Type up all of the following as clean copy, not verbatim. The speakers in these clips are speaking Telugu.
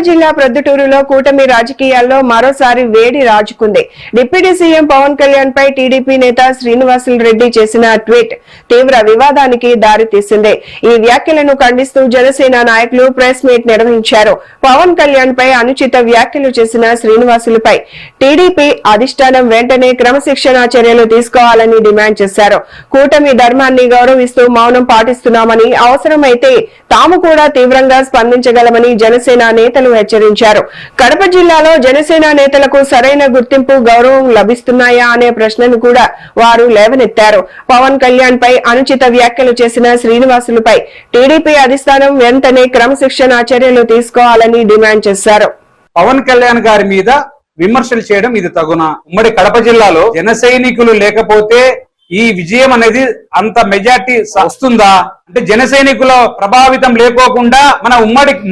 జిల్లా ప్రొద్దుటూరులో కూటమి రాజకీయాల్లో మరోసారి వేడి రాజుకుంది. డిప్యూటీ సీఎం పవన్ కళ్యాణ్ పై టీడీపీ నేత శ్రీనివాసులు రెడ్డి చేసిన ట్వీట్ తీవ్ర వివాదానికి దారితీసింది. ఈ వ్యాఖ్యలను ఖండిస్తూ జనసేన నాయకులు ప్రెస్ మీట్ నిర్వహించారు. పవన్ కళ్యాణ్ పై అనుచిత వ్యాఖ్యలు చేసిన శ్రీనివాసులపై టీడీపీ అధిష్టానం వెంటనే క్రమశిక్షణా చర్యలు తీసుకోవాలని డిమాండ్ చేశారు. కూటమి ధర్మాన్ని గౌరవిస్తూ మౌనం పాటిస్తున్నామని, అవసరమైతే తాము కూడా తీవ్రంగా స్పందించగలమని జనసేన నేతలు హెచ్చరించారు. కడప జిల్లాలో జనసేన నేతలకు సరైన గుర్తింపు, గౌరవం లభిస్తున్నాయా అనే ప్రశ్నను కూడా వారు లేవనెత్తారు. పవన్ కళ్యాణ్ పై అనుచిత వ్యాఖ్యలు చేసిన శ్రీనివాసులపై టీడీపీ అధిష్టానం వెంటనే క్రమశిక్షణా చర్యలు తీసుకోవాలని డిమాండ్ చేశారు. పవన్ కళ్యాణ్ గారి మీద విమర్శలు చేయడం ఇది తగునా? ఉమ్మడి కడప జిల్లాలో జన సైనికులు లేకపోతే ఈ విజయం అనేది అంత మెజార్టీ వస్తుందా? అంటే జన సైనికుల ప్రభావితం లేకోకుండా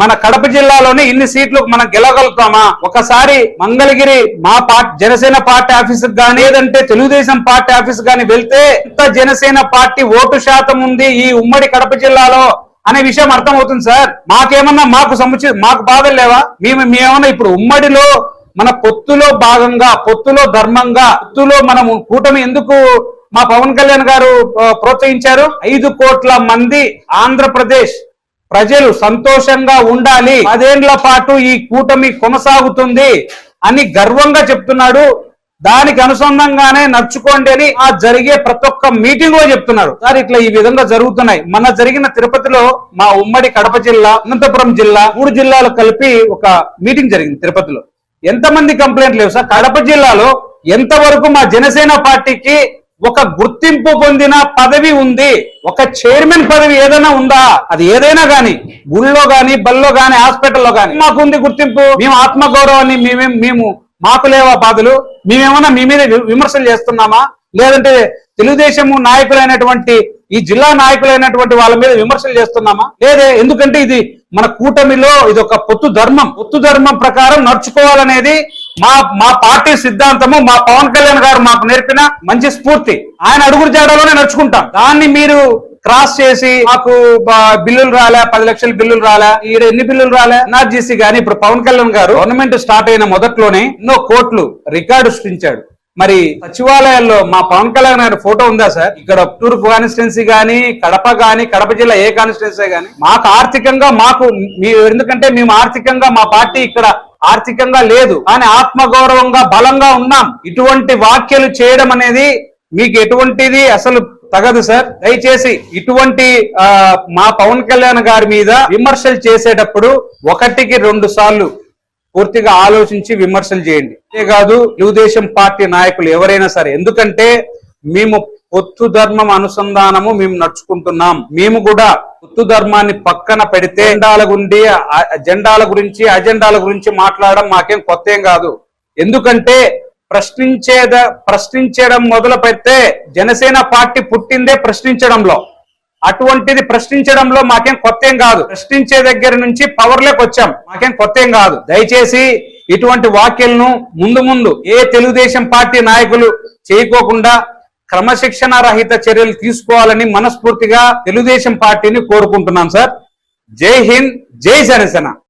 మన కడప జిల్లాలోనే ఇన్ని సీట్లు మనం గెలవగలుగుతామా? ఒకసారి మంగళగిరి మా జనసేన పార్టీ ఆఫీస్ గానీ, లేదంటే తెలుగుదేశం పార్టీ ఆఫీస్ గానీ వెళ్తే ఎంత జనసేన పార్టీ ఓటు శాతం ఉంది ఈ ఉమ్మడి కడప జిల్లాలో అనే విషయం అర్థమవుతుంది సార్. మాకేమన్నా మాకు బాధలు లేవా? మేమేమన్నా ఇప్పుడు ఉమ్మడిలో మన పొత్తులో భాగంగా, పొత్తులో ధర్మంగా, పొత్తులో మనము కూటమి ఎందుకు మా పవన్ కళ్యాణ్ గారు ప్రోత్సహించారు? 5 కోట్ల మంది ఆంధ్రప్రదేశ్ ప్రజలు సంతోషంగా ఉండాలి, 10 ఏళ్ల పాటు ఈ కూటమి కొనసాగుతుంది అని గర్వంగా చెప్తున్నాడు. దానికి అనుసంధానంగానే నడుచుకోండి అని ఆ జరిగే ప్రతి ఒక్క మీటింగ్ లో చెప్తున్నారు సార్. ఇట్లా ఈ విధంగా జరుగుతున్నాయి. మన జరిగిన తిరుపతిలో మా ఉమ్మడి కడప జిల్లా, అనంతపురం జిల్లా, 3 జిల్లాలు కలిపి ఒక మీటింగ్ జరిగింది తిరుపతిలో. ఎంతమంది కంప్లైంట్ లేవు సార్? కడప జిల్లాలో ఎంతవరకు మా జనసేన పార్టీకి ఒక గుర్తింపు పొందిన పదవి ఉంది? ఒక చైర్మన్ పదవి ఏదైనా ఉందా? అది ఏదైనా గాని, గుళ్ళో గాని, బల్లో గాని, హాస్పిటల్లో గాని మాకుంది గుర్తింపు. మేము ఆత్మగౌరవాన్ని మేము మాకు లేవా బాధలు? మేమేమన్నా మీ మీద విమర్శలు చేస్తున్నామా? లేదంటే తెలుగుదేశం నాయకులైనటువంటి ఈ జిల్లా నాయకులైనటువంటి వాళ్ళ మీద విమర్శలు చేస్తున్నామా? లేదే. ఎందుకంటే ఇది మన కూటమిలో ఇది ఒక పొత్తు ధర్మం ప్రకారం నడుచుకోవాలనేది మా పార్టీ సిద్ధాంతము. మా పవన్ కళ్యాణ్ గారు మాకు నేర్పిన మంచి స్ఫూర్తి. ఆయన అడుగురు జాడలోనే నడుచుకుంటాం. దాన్ని మీరు క్రాస్ చేసి మాకు బిల్లులు రాలే, 10 లక్షల బిల్లులు రాలే, ఈడ ఎన్ని బిల్లులు రాలే, ఎన్ఆర్జీసీ గానీ ఇప్పుడు పవన్ కళ్యాణ్ గారు గవర్నమెంట్ స్టార్ట్ అయిన మొదట్లోనే ఎన్నో కోట్లు రికార్డు సృష్టించాడు. మరి సచివాలయాల్లో మా పవన్ కళ్యాణ్ గారి ఫోటో ఉందా సార్? ఇక్కడ తూర్పు కాన్స్టిట్యున్సీ గానీ, కడప గానీ, కడప జిల్లా ఏ కాన్స్టిట్యున్సీ గానీ మాకు ఆర్థికంగా ఎందుకంటే మేము ఆర్థికంగా మా పార్టీ ఇక్కడ ఆర్థికంగా లేదు, కానీ ఆత్మగౌరవంగా బలంగా ఉన్నాం. ఇటువంటి వ్యాఖ్యలు చేయడం అనేది మీకు ఎటువంటిది అసలు తగదు సార్. దయచేసి ఇటువంటి మా పవన్ కళ్యాణ్ గారి మీద విమర్శలు చేసేటప్పుడు 1కి 2 సార్లు పూర్తిగా ఆలోచించి విమర్శలు చేయండి. అంతేకాదు తెలుగుదేశం పార్టీ నాయకులు ఎవరైనా సరే, ఎందుకంటే మేము పొత్తు ధర్మం అనుసంధానము మేము నడుచుకుంటున్నాం. మేము కూడా పొత్తు ధర్మాన్ని పక్కన పెడితే జెండాల గురించి మాట్లాడడం మాకేం కొత్త ఏం కాదు. ఎందుకంటే ప్రశ్నించడం మొదలు పెడితే జనసేన పార్టీ పుట్టిందే ప్రశ్నించడంలో. అటువంటిది ప్రశ్నించడంలో మాకేం కొత్త ఏం కాదు. ప్రశ్నించే దగ్గర నుంచి పవర్లోకి వచ్చాం, మాకేం కొత్త ఏం కాదు. దయచేసి ఇటువంటి వ్యాఖ్యలను ముందు ఏ తెలుగుదేశం పార్టీ నాయకులు చేయకోకుండా క్రమశిక్షణ రహిత చర్యలు తీసుకోవాలని మనస్ఫూర్తిగా తెలుగుదేశం పార్టీని కోరుకుంటున్నాం సార్. జై హింద్, జై జనసేన.